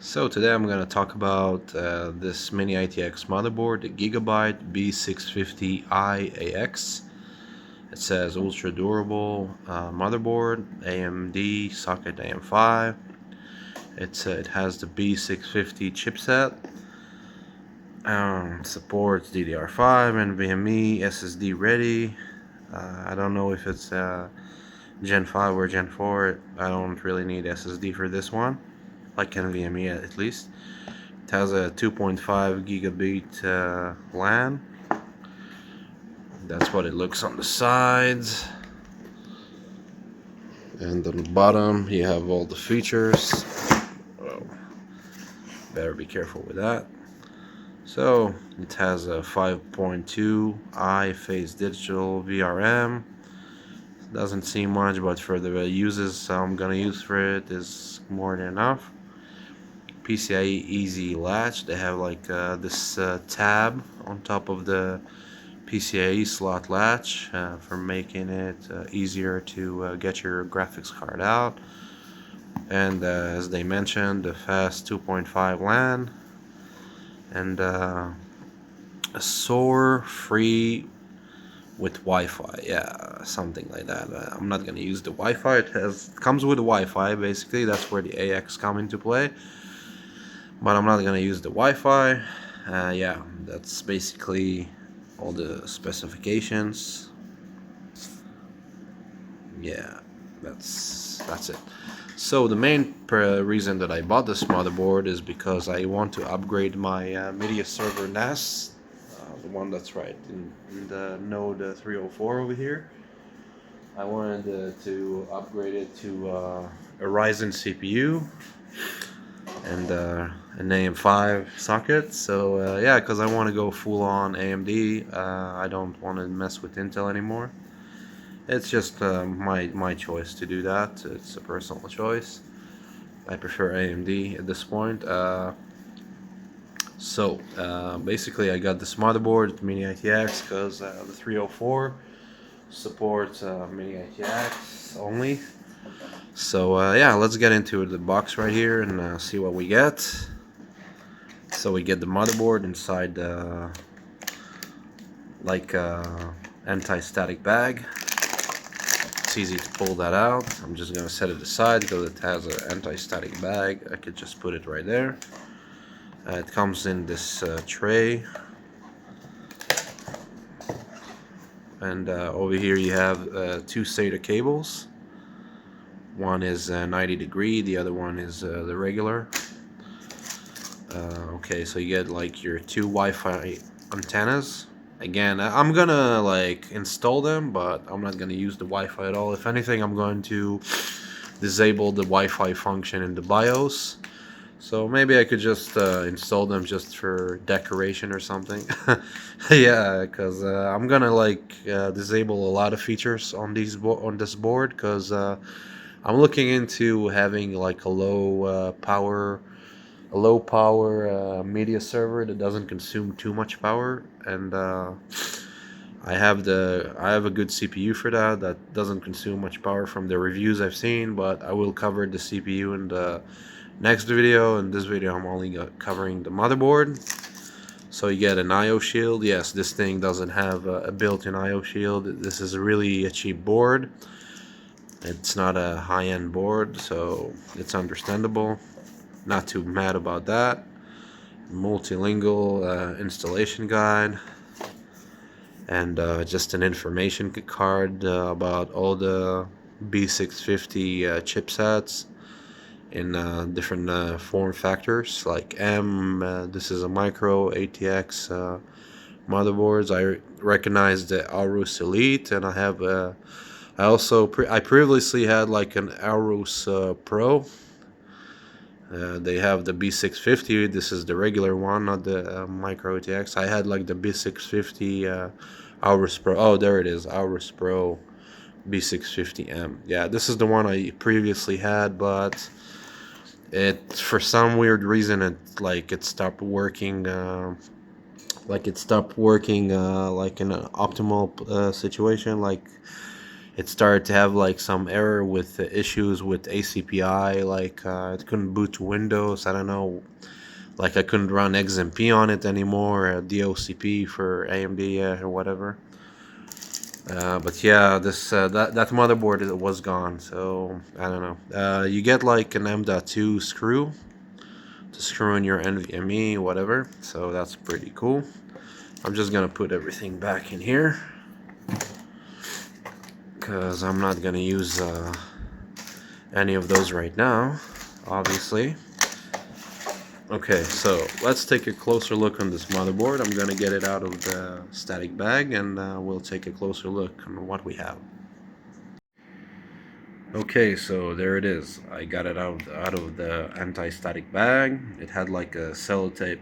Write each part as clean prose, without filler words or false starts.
So today I'm going to talk about this Mini-ITX motherboard, the Gigabyte B650i AX. It says ultra durable motherboard, AMD socket AM5. It has the B650 chipset. Supports DDR5 and NVMe SSD ready. I don't know if it's Gen 5 or Gen 4. I don't really need SSD for this one, like NVMe at least. It has a 2.5 gigabit LAN. That's what it looks on the sides. And on the bottom you have all the features. Oh, better be careful with that. So it has a 5.2 I phase digital VRM. Doesn't seem much, but for the uses I'm gonna use for it is more than enough. PCIe easy latch. They have like this tab on top of the PCIe slot latch for making it easier to get your graphics card out. And as they mentioned, the fast 2.5 LAN and a SOAR free with Wi-Fi, yeah, something like that. I'm not gonna use the Wi-Fi. It comes with the Wi-Fi. Basically, that's where the AX come into play. But I'm not gonna use the Wi-Fi. Yeah, that's basically all the specifications. Yeah, that's it. So the main reason that I bought this motherboard is because I want to upgrade my media server NAS, the one that's right in the node 304 over here. I wanted to upgrade it to a Ryzen CPU and an AM5 socket. So yeah, because I want to go full on AMD. I don't want to mess with Intel anymore. It's just my choice to do that. It's a personal choice. I prefer AMD at this point. Basically I got this motherboard, Mini-ITX, because the 304 supports Mini-ITX only. So yeah, let's get into the box right here and see what we get. So we get the motherboard inside like anti-static bag. It's easy to pull that out. I'm just gonna set it aside because it has an anti-static bag. I could just put it right there. It comes in this tray, and over here you have two SATA cables. One is 90 degree, the other one is the regular. Okay, so you get like your two Wi-Fi antennas. Again, I'm gonna like install them, but I'm not gonna use the Wi-Fi at all. If anything, I'm going to disable the Wi-Fi function in the BIOS. So maybe I could just install them just for decoration or something. Yeah, because I'm gonna like disable a lot of features on this board, because I'm looking into having like a low power media server that doesn't consume too much power, and I have a good CPU for that doesn't consume much power from the reviews I've seen. But I will cover the CPU in the next video. In this video I'm only covering the motherboard. So you get an IO shield. Yes, this thing doesn't have a built-in IO shield. This is really a cheap board. It's not a high-end board, so it's understandable. Not too mad about that. Multilingual installation guide, and just an information card about all the B650 chipsets in different form factors, like this is a micro ATX motherboards. I recognize the Aorus Elite, and I have I previously had like an Aorus Pro. They have the B650. This is the regular one, not the micro ATX. I had like the B650 Aorus Pro. Oh, there it is, Aorus Pro B650M. Yeah, this is the one I previously had, but for some weird reason it stopped working. Like in an optimal situation. Like it started to have like some error with issues with ACPI, like it couldn't boot to Windows. I don't know, like I couldn't run XMP on it anymore, DOCP for AMD or whatever. But yeah, this that motherboard was gone, so I don't know. You get like an M.2 screw to screw in your NVMe, whatever. So that's pretty cool. I'm just gonna put everything back in here because I'm not gonna use any of those right now, obviously. Okay, so let's take a closer look on this motherboard. I'm gonna get it out of the static bag, and we'll take a closer look on what we have. Okay, so there it is. I got it out of the anti-static bag. It had like a sellotape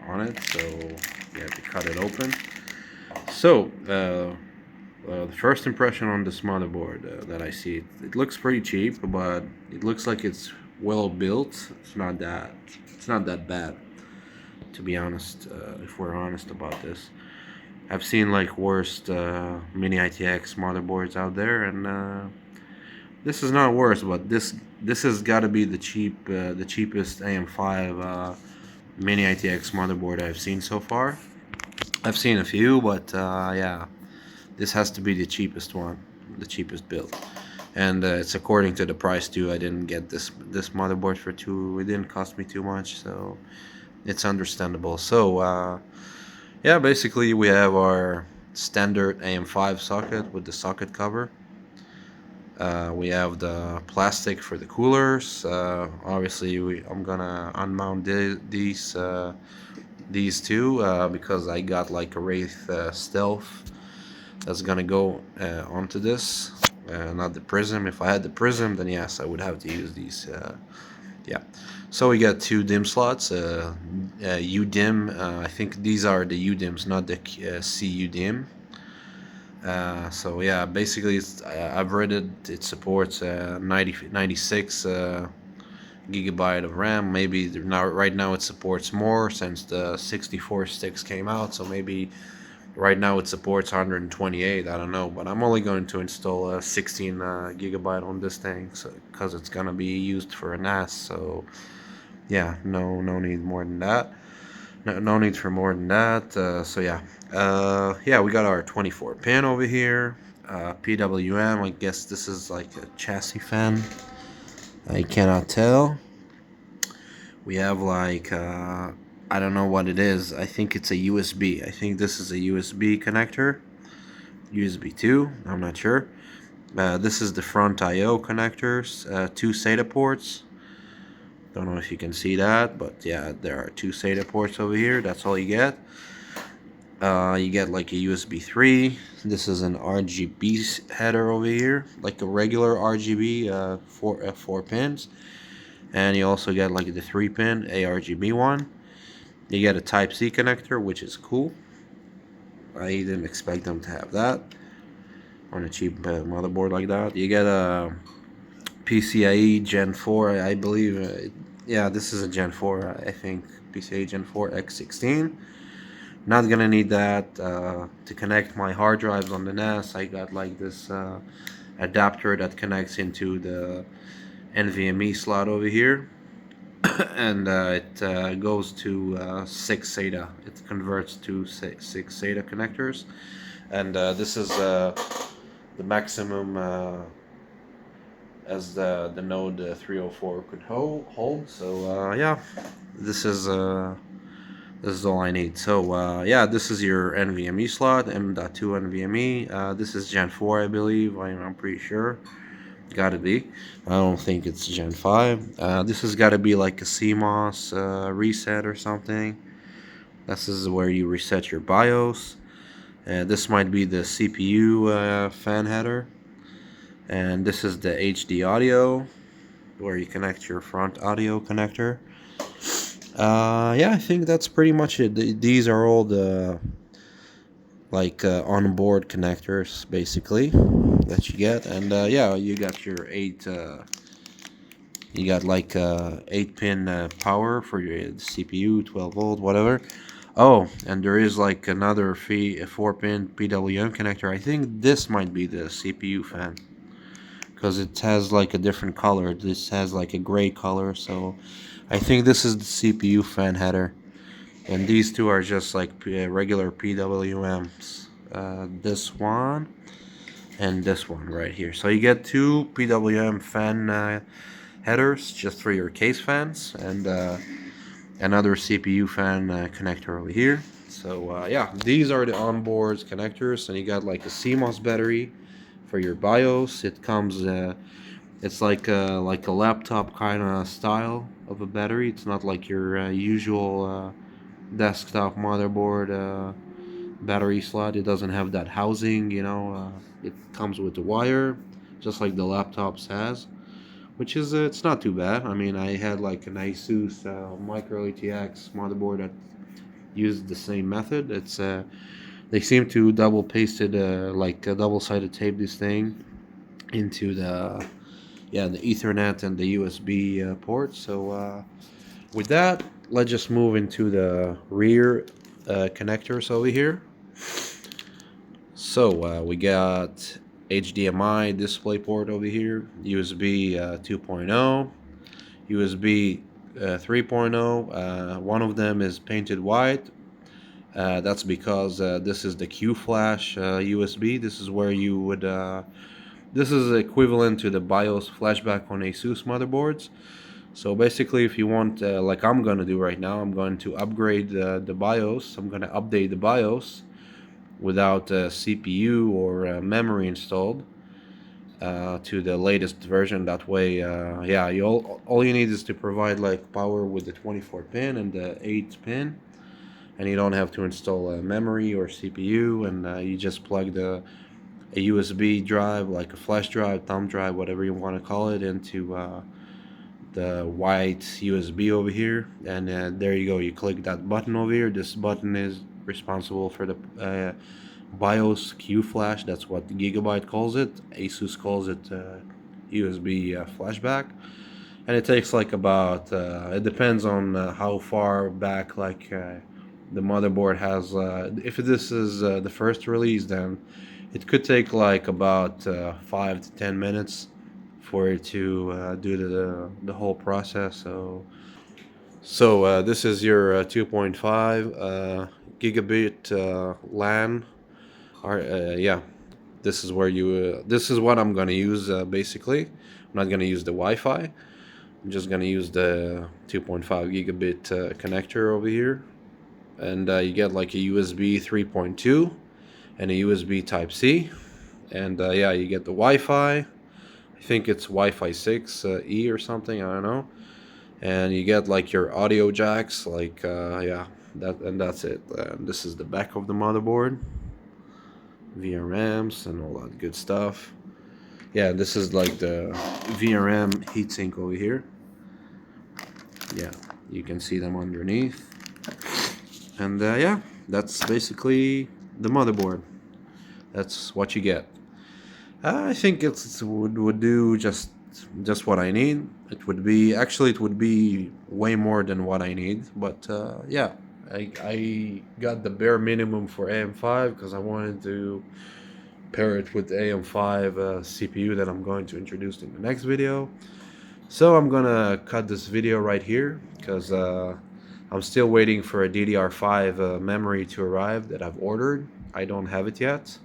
on it, so you have to cut it open. So the first impression on this motherboard that I see, it looks pretty cheap, but it looks like it's well built. It's not that bad, to be honest. If we're honest about this, I've seen like worst Mini-ITX motherboards out there, and this is not worse. But this has got to be the cheapest AM5 Mini-ITX motherboard I've seen so far. I've seen a few, but yeah, this has to be the cheapest one, the cheapest build, and it's according to the price too. I didn't get this motherboard for it didn't cost me too much, so it's understandable. So yeah, basically we have our standard AM5 socket with the socket cover. We have the plastic for the coolers. Obviously I'm gonna unmount these two because I got like a Wraith Stealth that's gonna go onto this, not the Prism. If I had the Prism, then yes, I would have to use these. Yeah, so we got two DIMM slots, UDIMM. I think these are the UDIMMs, not the CUDIMM. So yeah, basically I've read it supports 96 gigabyte of RAM. Maybe now, right now it supports more since the 64 sticks came out, so maybe right now it supports 128. I don't know, but I'm only going to install a 16 gigabyte on this thing, so because it's gonna be used for a NAS. So yeah, no need more than that. No need for more than that. So yeah, yeah, we got our 24 pin over here. PWM. I guess this is like a chassis fan. I cannot tell. We have like I don't know what it is. I think it's a USB. I think this is a USB connector. USB 2. I'm not sure. This is the front I/O connectors. Two SATA ports. Don't know if you can see that, but yeah, there are two SATA ports over here. That's all you get. You get like a USB 3. This is an RGB header over here, like a regular RGB, four pins. And you also get like the 3-pin ARGB one. You get a Type-C connector, which is cool. I didn't expect them to have that on a cheap motherboard like that. You get a PCIe Gen 4, I believe. Yeah, this is a Gen 4, I think. PCIe Gen 4 X16. Not gonna need that to connect my hard drives on the NAS. I got like this adapter that connects into the NVMe slot over here. And it goes to 6 SATA. It converts to 6 SATA connectors, and this is the maximum as the node 304 could hold. So yeah, this is all I need. So yeah, this is your NVMe slot, M.2 NVMe. This is Gen 4, I believe. I'm pretty sure. Gotta be. I don't think it's Gen 5. This has got to be like a CMOS reset or something. This is where you reset your BIOS. This might be the CPU fan header. And this is the HD audio, where you connect your front audio connector. Yeah, I think that's pretty much it. These are all the like on-board connectors, basically, that you get. And yeah, you got your you got like 8-pin power for your CPU, 12 volt, whatever. Oh, and there is like another 4-pin PWM connector. I think this might be the CPU fan, because it has like a different color. This has like a gray color, so I think this is the CPU fan header. And these two are just like regular PWMs. This one and this one right here. So you get two PWM fan headers just for your case fans, and another CPU fan connector over here. So yeah, these are the onboard connectors, and you got like a CMOS battery for your BIOS. It comes, it's like a laptop kind of style of a battery. It's not like your usual desktop motherboard battery slot. It doesn't have that housing, you know. It comes with the wire, just like the laptops has, which is it's not too bad. I mean, I had like an Asus Micro-ITX motherboard that used the same method. It's they seem to double pasted like double-sided tape this thing into the the Ethernet and the USB port. So with that, let's just move into the rear connectors over here. So we got HDMI DisplayPort over here, USB 2.0, USB 3.0. One of them is painted white. That's because this is the Q Flash USB. This is where you would. This is equivalent to the BIOS flashback on ASUS motherboards. So basically, if you want, like I'm gonna do right now, I'm going to upgrade the BIOS. I'm gonna update the BIOS without CPU or memory installed to the latest version. That way, yeah, all you need is to provide like power with the 24 pin and the 8 pin, and you don't have to install a memory or CPU, and you just plug a USB drive, like a flash drive, thumb drive, whatever you want to call it, into the white USB over here, and there you go. You click that button over here. This button is responsible for the BIOS Q Flash. That's what Gigabyte calls it. ASUS calls it USB flashback, and it takes like about it depends on how far back like the motherboard has. If this is the first release, then it could take like about 5 to 10 minutes for it to do the whole process. So this is your 2.5 gigabit LAN. Yeah, this is where you. This is what I'm gonna use basically. I'm not gonna use the Wi-Fi. I'm just gonna use the 2.5 gigabit connector over here, and you get like a USB 3.2 and a USB Type C, and yeah, you get the Wi-Fi. I think it's Wi-Fi 6E or something. I don't know. And you get like your audio jacks, like yeah, that's it. This is the back of the motherboard, VRMs and all that good stuff. Yeah, this is like the VRM heatsink over here. Yeah, you can see them underneath. And yeah, that's basically the motherboard. That's what you get. I think it would do just what I need. It would be way more than what I need. But yeah, I got the bare minimum for AM5 because I wanted to pair it with the AM5 CPU that I'm going to introduce in the next video. So I'm gonna cut this video right here because I'm still waiting for a DDR5 memory to arrive that I've ordered. I don't have it yet.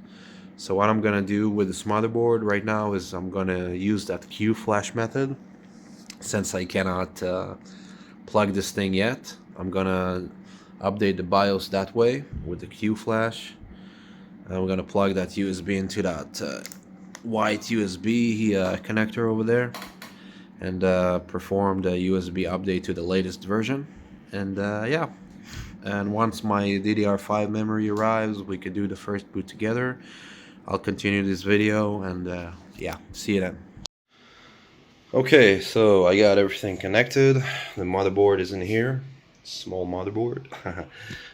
So what I'm gonna do with this motherboard right now is I'm gonna use that Q Flash method. Since I cannot plug this thing yet, I'm gonna update the BIOS that way with the Q Flash. I'm gonna plug that USB into that white USB connector over there, and perform the USB update to the latest version. And yeah, and once my DDR5 memory arrives, we could do the first boot together. I'll continue this video, and yeah, see you then. Okay, so I got everything connected. The motherboard is in here. Small motherboard.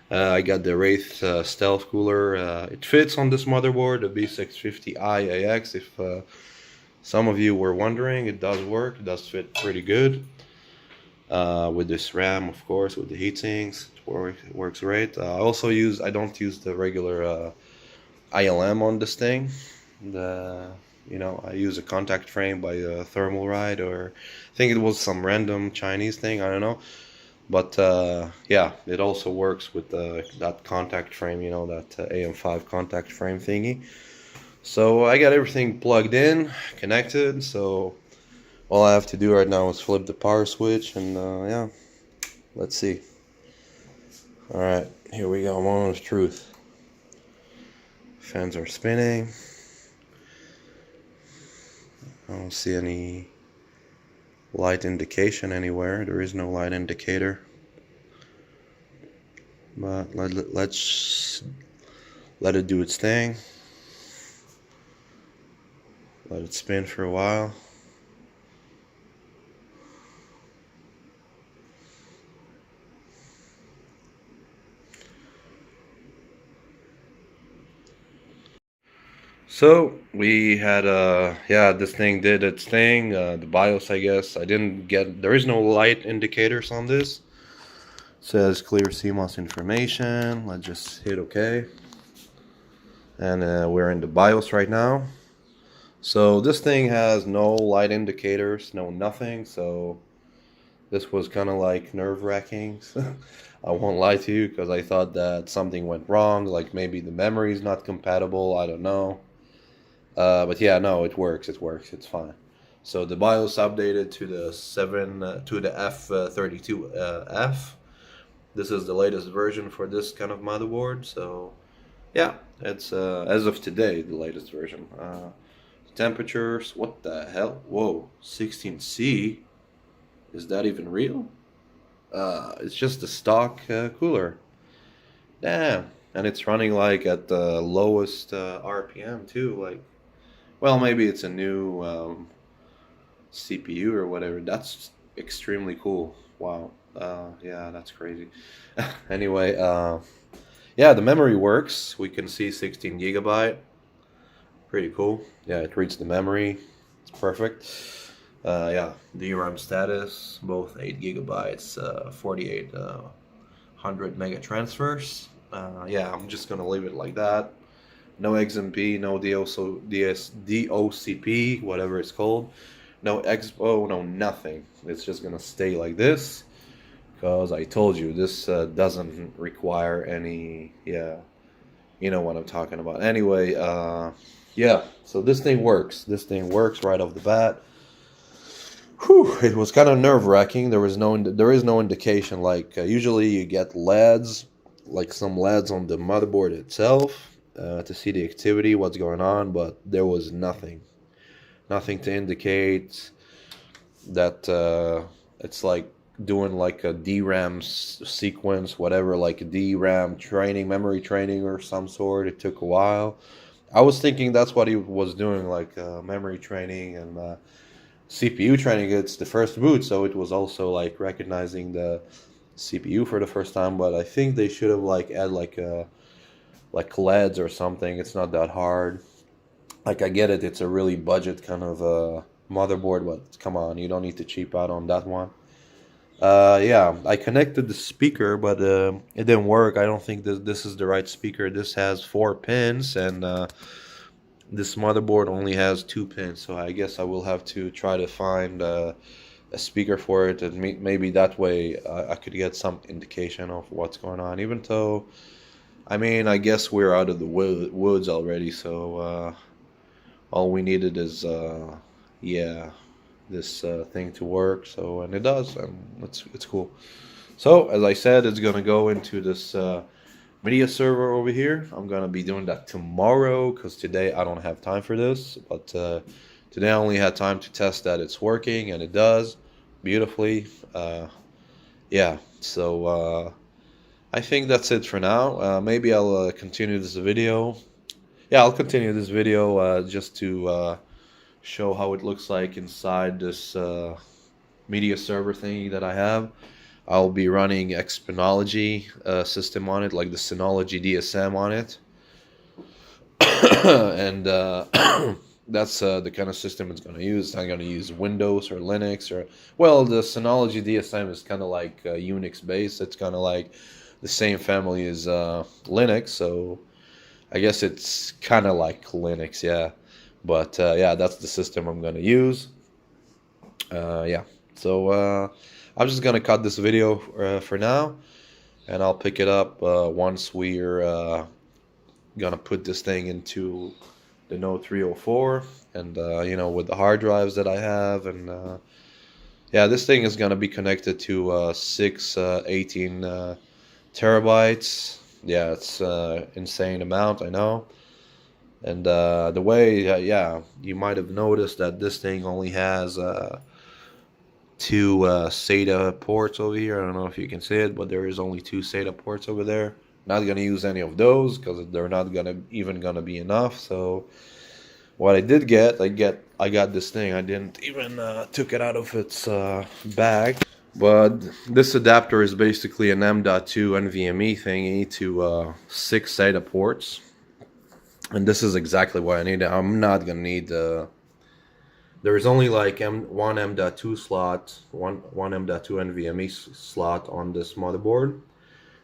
I got the Wraith stealth cooler. It fits on this motherboard, the B650i AX. If some of you were wondering, it does work. It does fit pretty good. with this RAM, of course, with the heatsinks. It works great. I don't use the regular ILM on this thing. I use a contact frame by Thermal Ride, or I think it was some random Chinese thing, I don't know. But yeah, it also works with that contact frame, that AM5 contact frame thingy. So I got everything plugged in, connected, so all I have to do right now is flip the power switch, and yeah, let's see. Alright, here we go, moment of truth. Fans are spinning. I don't see any light indication anywhere. There is no light indicator. But let's let it do its thing. Let it spin for a while. So we had yeah, this thing did its thing. The BIOS, I guess there is no light indicators on this. It says clear CMOS information. Let's just hit OK. And we're in the BIOS right now. So this thing has no light indicators, no nothing. So this was kind of like nerve-wracking. I won't lie to you, because I thought that something went wrong, like maybe the memory is not compatible, I don't know. But yeah, no, it works, it's fine. So the BIOS updated to the F32F. This is the latest version for this kind of motherboard, so yeah, it's as of today the latest version. Temperatures, what the hell? Whoa, 16C? Is that even real? It's just a stock cooler. Damn, and it's running like at the lowest RPM too, like. Well, maybe it's a new CPU or whatever. That's extremely cool. Wow. Yeah, that's crazy. Anyway, yeah, the memory works. We can see 16 gigabyte. Pretty cool. Yeah, it reads the memory. It's perfect. Yeah, DRAM status, both 8 gigabytes, 4800 mega transfers. Yeah, I'm just gonna leave it like that. No XMP, no DOCP, whatever it's called. No expo, no nothing. It's just gonna stay like this, because I told you this doesn't require any, yeah, you know what I'm talking about. Anyway, yeah, so this thing works. This thing works right off the bat. Whew, it was kind of nerve-wracking. There is no indication. Like usually you get LEDs, like some LEDs on the motherboard itself. To see the activity, what's going on, but there was nothing to indicate that it's like doing like a DRAM sequence, whatever, like a DRAM training, memory training or some sort. It took a while. I was thinking that's what he was doing, like memory training and CPU training. It's the first boot, so it was also like recognizing the CPU for the first time, but I think they should have like add like LEDs or something. It's not that hard. Like, I get it, it's a really budget kind of motherboard, but come on, you don't need to cheap out on that one. Yeah, I connected the speaker, but it didn't work. I don't think this is the right speaker. This has 4 pins, and this motherboard only has 2 pins, so I guess I will have to try to find a speaker for it, and maybe that way I could get some indication of what's going on, even though, I mean, I guess we're out of the woods already, so all we needed is, yeah, this thing to work. So, and it does, and it's cool. So, as I said, it's gonna go into this media server over here. I'm gonna be doing that tomorrow, because today I don't have time for this. But today I only had time to test that it's working, and it does beautifully. Yeah, so I think that's it for now. Maybe I'll continue this video. Yeah, I'll continue this video just to show how it looks like inside this media server thingy that I have. I'll be running Exponology system on it, like the Synology DSM on it. And that's the kind of system it's going to use. It's not going to use Windows or Linux or, well, the Synology DSM is kind of like Unix based. It's kind of like the same family as Linux, so I guess it's kind of like Linux, yeah. But yeah, that's the system I'm going to use. Yeah, so I'm just going to cut this video for now, and I'll pick it up once we're going to put this thing into the Note 304, and you know, with the hard drives that I have, and yeah, this thing is gonna be connected to 18 terabytes. Yeah, it's insane amount, I know. And the way, yeah, you might have noticed that this thing only has two SATA ports over here. I don't know if you can see it, but there is only two SATA ports over there. Not gonna use any of those because they're not even gonna be enough. So what I did get, I got this thing. I didn't even took it out of its bag. But this adapter is basically an M.2 NVMe thingy to 6 SATA ports. And this is exactly what I need. I'm not gonna need there is only like one M.2 slot, one M.2 NVMe slot on this motherboard.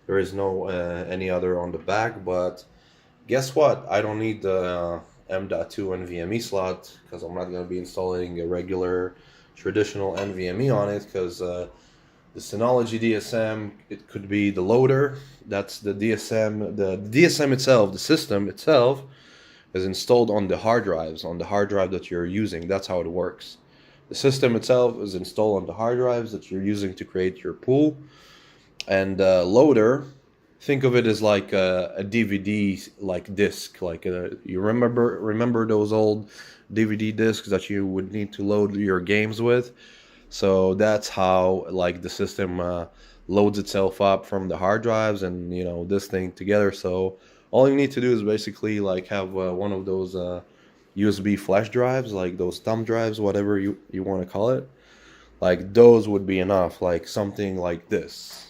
There is no any other on the back, but guess what? I don't need the M.2 NVMe slot because I'm not going to be installing a regular traditional NVMe on it, because the Synology DSM, it could be the loader. That's the DSM. The DSM itself, the system itself, is installed on the hard drives, on the hard drive that you're using. That's how it works. The system itself is installed on the hard drives that you're using to create your pool. And loader, think of it as like a DVD like disc. Like you remember those old DVD discs that you would need to load your games with? So that's how like the system loads itself up from the hard drives and, you know, this thing together. So all you need to do is basically like have one of those USB flash drives, like those thumb drives, whatever you want to call it. Like those would be enough, like something like this.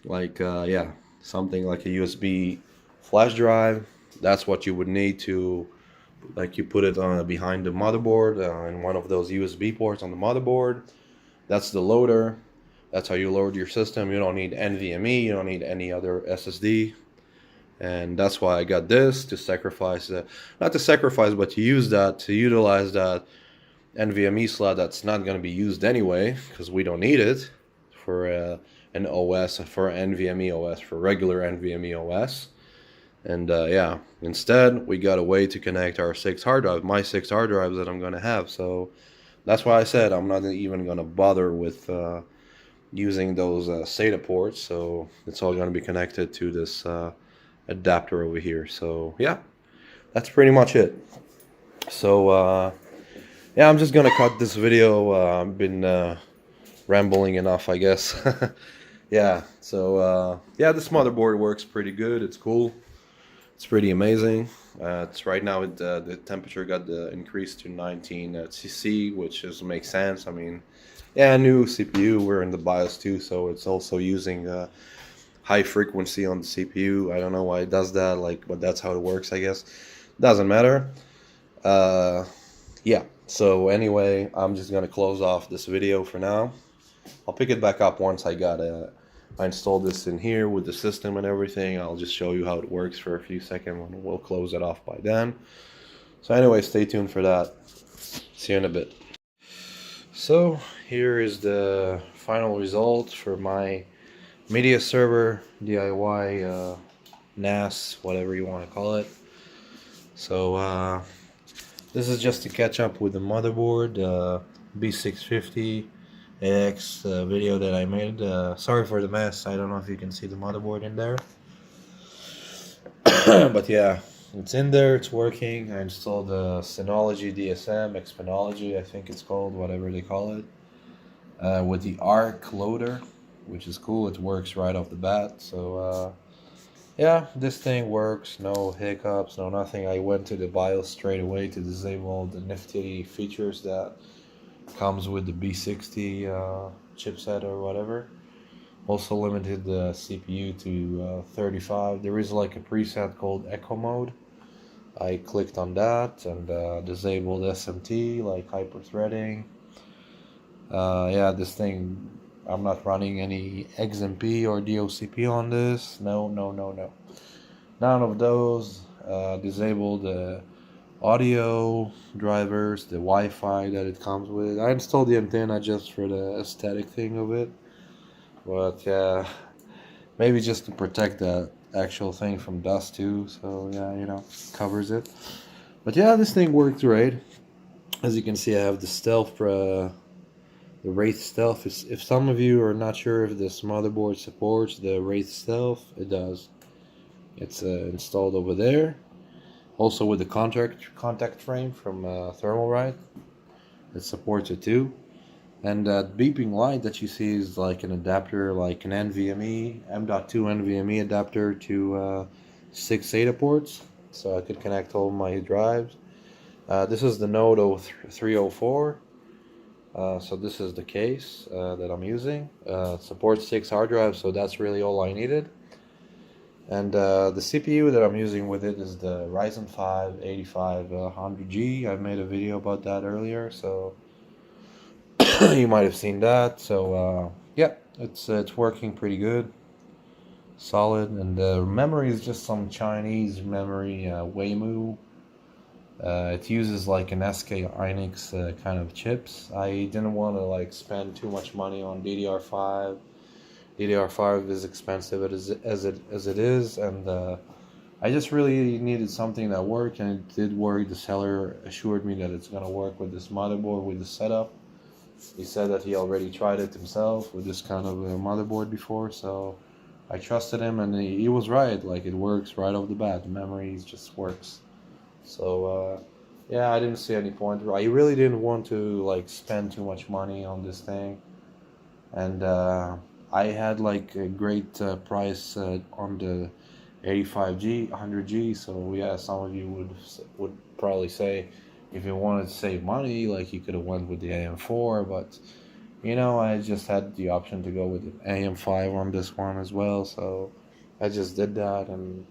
Like yeah, something like a USB flash drive. That's what you would need to, like, you put it on behind the motherboard in one of those USB ports on the motherboard. That's the loader. That's how you load your system. You don't need NVMe, you don't need any other SSD. And that's why I got this, to sacrifice not to sacrifice, but to use that, to utilize that NVMe slot that's not going to be used anyway, because we don't need it for an OS, for NVMe OS, for regular NVMe OS. And yeah, instead we got a way to connect our 6 hard drives, my 6 hard drives that I'm going to have. So that's why I said I'm not even going to bother with using those SATA ports. So it's all going to be connected to this adapter over here. So yeah, that's pretty much it. So yeah, I'm just going to cut this video. I've been rambling enough, I guess. Yeah, so yeah, this motherboard works pretty good. It's cool. It's pretty amazing. It's right now the temperature got increased to 19 cc, which makes sense. I mean, yeah, new CPU. We're in the BIOS too, so it's also using high frequency on the CPU. I don't know why it does that, like, but that's how it works, I guess. Doesn't matter. Yeah. So anyway, I'm just gonna close off this video for now. I'll pick it back up once I installed this in here with the system and everything. I'll just show you how it works for a few seconds, and we'll close it off by then. So anyway, stay tuned for that. See you in a bit. So here is the final result for my media server DIY NAS, whatever you want to call it. So this is just to catch up with the motherboard, B650 AX video that I made. Sorry for the mess. I don't know if you can see the motherboard in there. But yeah, it's in there, it's working. I installed the Synology DSM, Exponology, I think it's called, whatever they call it, with the ARC loader, which is cool. It works right off the bat. So yeah, this thing works, no hiccups, no nothing. I went to the BIOS straight away to disable the nifty features that comes with the B60 chipset or whatever. Also limited the CPU to 35. There is like a preset called Echo Mode, I clicked on that and disabled SMT, like hyper-threading. Yeah, this thing, I'm not running any XMP or DOCP on this. No. None of those. Disabled the audio drivers, the Wi-Fi that it comes with. I installed the antenna just for the aesthetic thing of it. But yeah, maybe just to protect the actual thing from dust too. So yeah, you know, covers it. But yeah, this thing worked great. As you can see, I have the stealth, the wraith stealth. If some of you are not sure if this motherboard supports the wraith stealth, it does. It's installed over there. Also with the contact frame from Thermalright, it supports it too. And that beeping light that you see is like an adapter, like an NVMe, M.2 NVMe adapter to 6 SATA ports, so I could connect all my drives. This is the Node 304, so this is the case that I'm using. Supports 6 hard drives, so that's really all I needed. And the CPU that I'm using with it is the Ryzen 5 8500G. I made a video about that earlier, so you might have seen that. So yeah, it's working pretty good, solid. And the memory is just some Chinese memory, Waymu. It uses like an SK Hynix kind of chips. I didn't want to like spend too much money on DDR5. DDR5 is expensive as it is, and I just really needed something that worked, and it did work. The seller assured me that it's gonna work with this motherboard, with the setup. He said that he already tried it himself with this kind of motherboard before, so I trusted him, and he was right. Like, it works right off the bat. The memory just works. So yeah, I didn't see any point. I really didn't want to like spend too much money on this thing, and I had like a great price on the 85G, 100G. So yeah, some of you would probably say, if you wanted to save money, like you could have went with the AM4, but you know, I just had the option to go with the AM5 on this one as well. So I just did that, and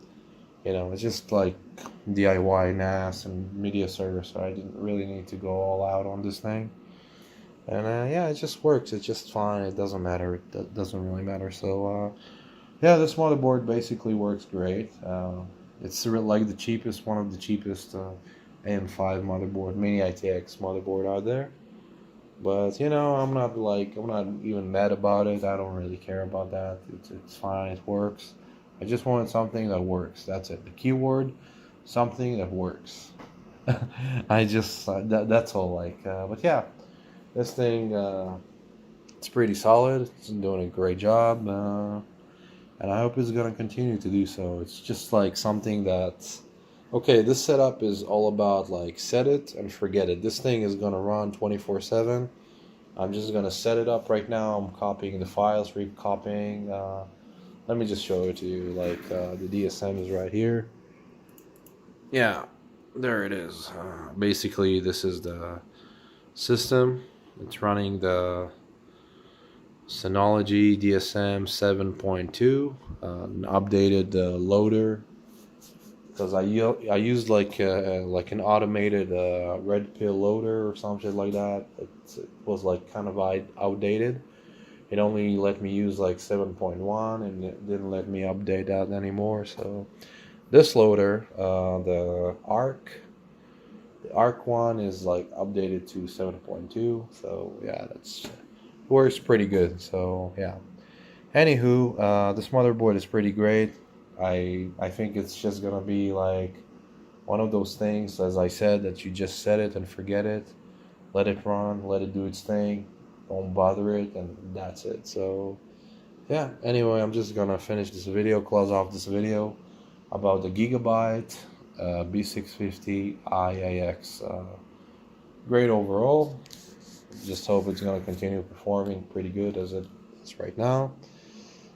you know, it's just like DIY NAS and media server, so I didn't really need to go all out on this thing. And yeah, it just works. It's just fine. It doesn't matter. It doesn't really matter. So yeah, this motherboard basically works great. It's like the cheapest, one of the cheapest AM5 motherboard, Mini-ITX motherboard out there. But you know, I'm not even mad about it. I don't really care about that. It's fine. It works. I just wanted something that works. That's it. The keyword, something that works. I just that's all. Like, but yeah. This thing, it's pretty solid. It's doing a great job, and I hope it's gonna continue to do so. It's just like something that, okay, this setup is all about like set it and forget it. This thing is gonna run 24/7. I'm just gonna set it up right now. I'm copying the files, recopying. Let me just show it to you. Like the DSM is right here. Yeah, there it is. Basically, this is the system. It's running the Synology DSM 7.2, an updated loader, because I used like an automated red pill loader or something like that. It was like kind of outdated. It only let me use like 7.1, and it didn't let me update that anymore. So this loader, the Arc one is like updated to 7.2, so yeah, that's works pretty good. So yeah, anywho, this motherboard is pretty great. I think it's just gonna be like one of those things, as I said, that you just set it and forget it, let it run, let it do its thing, don't bother it, and that's it. So yeah, anyway, I'm just gonna finish this video, close off this video about the Gigabyte B650i AX. Great overall. Just hope it's going to continue performing pretty good as it is right now.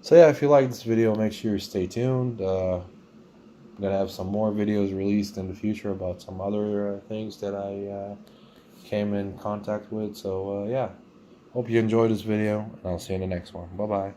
So yeah, if you like this video, make sure you stay tuned. I'm going to have some more videos released in the future about some other things that I came in contact with. So yeah, hope you enjoyed this video, and I'll see you in the next one. Bye bye.